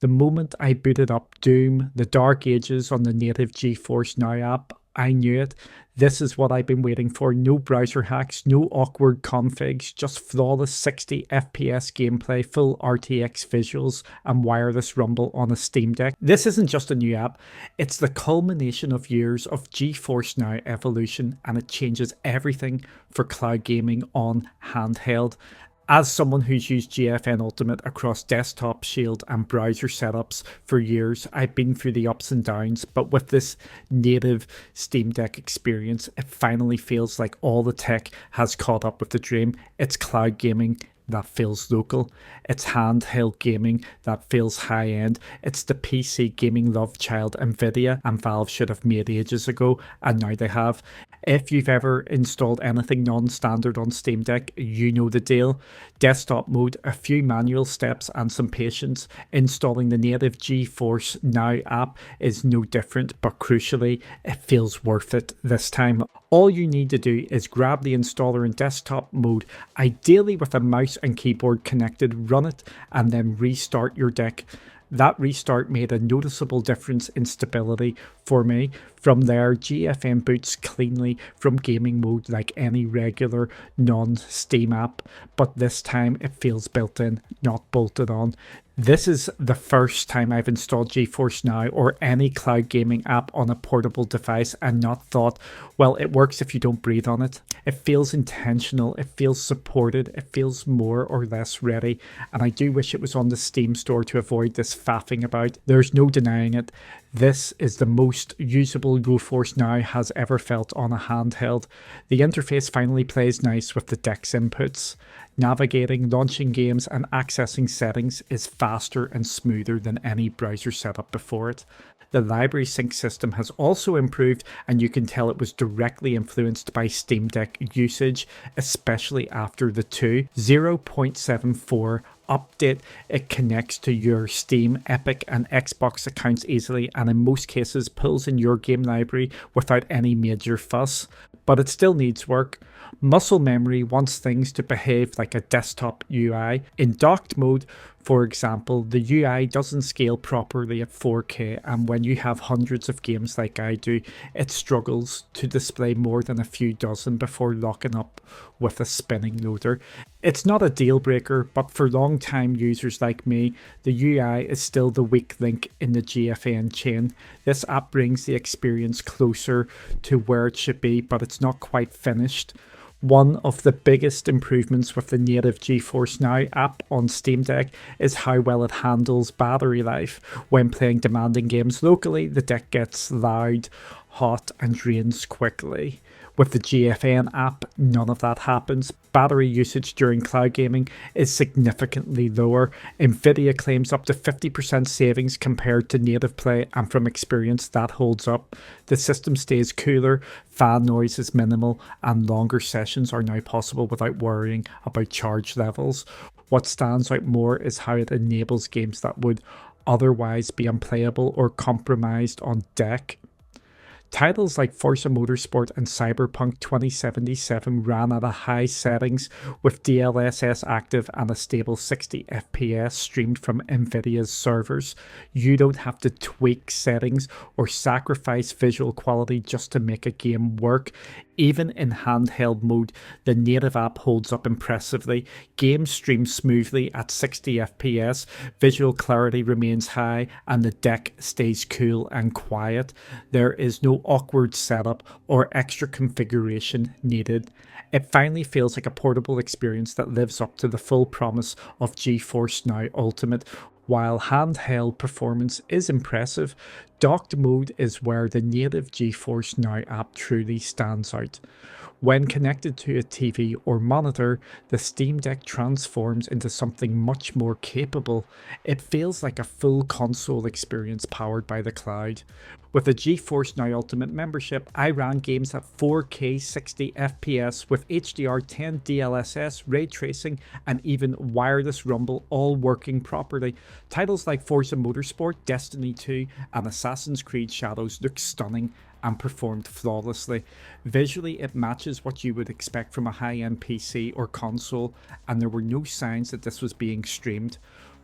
The moment I booted up Doom, the Dark Ages on the native GeForce Now app, I knew it. This is what I've been waiting for. No browser hacks, no awkward configs, just flawless 60 FPS gameplay, full RTX visuals, and wireless rumble on a Steam Deck. This isn't just a new app, it's the culmination of years of GeForce Now evolution, and it changes everything for cloud gaming on handheld. As someone who's used GFN Ultimate across desktop, Shield, and browser setups for years, I've been through the ups and downs, but with this native Steam Deck experience, it finally feels like all the tech has caught up with the dream. It's cloud gaming that feels local. It's handheld gaming that feels high end. It's the PC gaming love child Nvidia and Valve should have made ages ago, and now they have. If you've ever installed anything non-standard on Steam Deck, you know the deal. Desktop mode, a few manual steps and some patience. Installing the native GeForce Now app is no different, but crucially, it feels worth it this time. All you need to do is grab the installer in desktop mode, ideally with a mouse and keyboard connected, run it, and then restart your deck. That restart made a noticeable difference in stability for me. From there, GFN boots cleanly from gaming mode like any regular non-Steam app, but this time it feels built in, not bolted on. This is the first time I've installed GeForce Now or any cloud gaming app on a portable device and not thought, well, it works if you don't breathe on it. It feels intentional, it feels supported, it feels more or less ready, and I do wish it was on the Steam store to avoid this faffing about. There's no denying it. This is the most usable GeForce Now has ever felt on a handheld. The interface finally plays nice with the deck's inputs. Navigating, launching games, and accessing settings is faster and smoother than any browser setup before it. The library sync system has also improved, and you can tell it was directly influenced by Steam Deck usage, especially after the 0.74 update. It connects to your Steam, Epic, and Xbox accounts easily, and in most cases pulls in your game library without any major fuss. But it still needs work. Muscle memory wants things to behave like a desktop UI. In docked mode, for example, the UI doesn't scale properly at 4K, and when you have hundreds of games like I do, it struggles to display more than a few dozen before locking up with a spinning loader. It's not a deal breaker, but for long-time users like me, the UI is still the weak link in the GFN chain. This app brings the experience closer to where it should be, but it's not quite finished. One of the biggest improvements with the native GeForce Now app on Steam Deck is how well it handles battery life. When playing demanding games locally, the deck gets loud, hot, and drains quickly. With the GFN app, none of that happens. Battery usage during cloud gaming is significantly lower. Nvidia claims up to 50% savings compared to native play, and from experience that holds up. The system stays cooler, fan noise is minimal, and longer sessions are now possible without worrying about charge levels. What stands out more is how it enables games that would otherwise be unplayable or compromised on deck. Titles like Forza Motorsport and Cyberpunk 2077 ran at a high settings with DLSS active and a stable 60 FPS streamed from Nvidia's servers. You don't have to tweak settings or sacrifice visual quality just to make a game work. Even in handheld mode, the native app holds up impressively. Games stream smoothly at 60 FPS, visual clarity remains high, and the deck stays cool and quiet. There is no awkward setup or extra configuration needed. It finally feels like a portable experience that lives up to the full promise of GeForce Now Ultimate. While handheld performance is impressive, docked mode is where the native GeForce Now app truly stands out. When connected to a TV or monitor, the Steam Deck transforms into something much more capable. It feels like a full console experience powered by the cloud. With a GeForce Now Ultimate membership, I ran games at 4K 60 FPS with HDR10 DLSS, ray tracing, and even wireless rumble all working properly. Titles like Forza Motorsport, Destiny 2, and Assassin's Creed Shadows look stunning and performed flawlessly. Visually, it matches what you would expect from a high-end PC or console, and there were no signs that this was being streamed.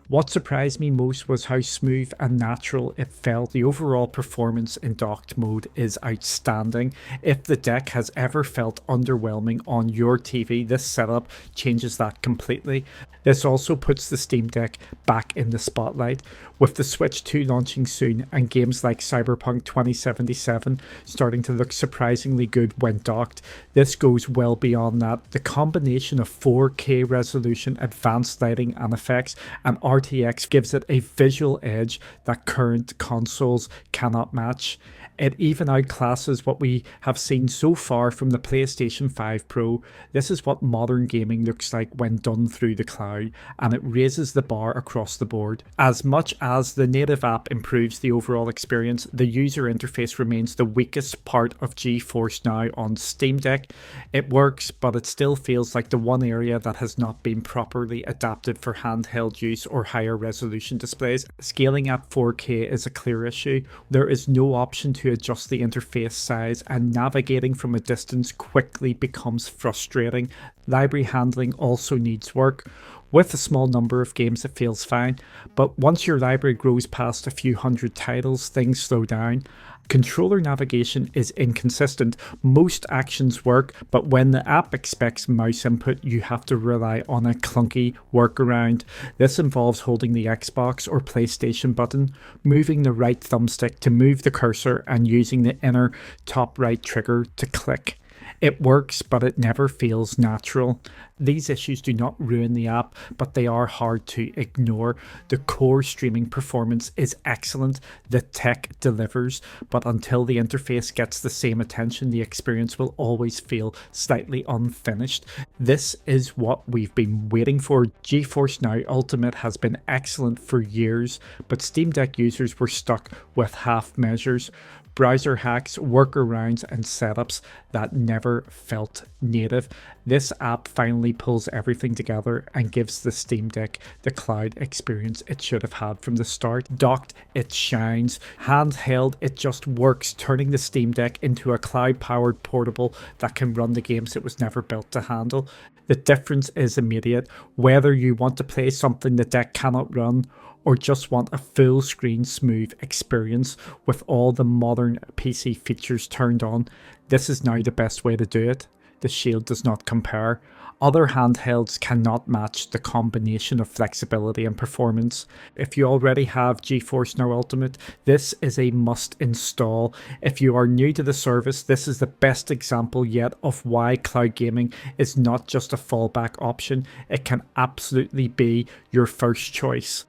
What surprised me most was how smooth and natural it felt. The overall performance in docked mode is outstanding. If the deck has ever felt underwhelming on your TV, this setup changes that completely. This also puts the Steam Deck back in the spotlight. With the Switch 2 launching soon and games like Cyberpunk 2077 starting to look surprisingly good when docked, this goes well beyond that. The combination of 4K resolution, advanced lighting and effects, and RTX gives it a visual edge that current consoles cannot match. It even outclasses what we have seen so far from the PlayStation 5 Pro. This is what modern gaming looks like when done through the cloud, and it raises the bar across the board. As much as the native app improves the overall experience, the user interface remains the weakest part of GeForce Now on Steam Deck. It works, but it still feels like the one area that has not been properly adapted for handheld use or higher resolution displays. Scaling at 4K is a clear issue. There is no option to adjust the interface size, and navigating from a distance quickly becomes frustrating. Library handling also needs work. With a small number of games it feels fine, but once your library grows past a few hundred titles, things slow down. Controller navigation is inconsistent. Most actions work, but when the app expects mouse input, you have to rely on a clunky workaround. This involves holding the Xbox or PlayStation button, moving the right thumbstick to move the cursor, and using the inner top right trigger to click. It works, but it never feels natural. These issues do not ruin the app, but they are hard to ignore. The core streaming performance is excellent, the tech delivers, but until the interface gets the same attention, the experience will always feel slightly unfinished. This is what we've been waiting for. GeForce Now Ultimate has been excellent for years, but Steam Deck users were stuck with half measures. Browser hacks, workarounds, and setups that never felt native. This app finally pulls everything together and gives the Steam Deck the cloud experience it should have had from the start. Docked, it shines. Handheld, it just works, turning the Steam Deck into a cloud-powered portable that can run the games it was never built to handle. The difference is immediate. Whether you want to play something the deck cannot run, or just want a full screen smooth experience with all the modern PC features turned on, this is now the best way to do it. The Shield does not compare. Other handhelds cannot match the combination of flexibility and performance. If you already have GeForce Now Ultimate, this is a must install. If you are new to the service, this is the best example yet of why cloud gaming is not just a fallback option, it can absolutely be your first choice.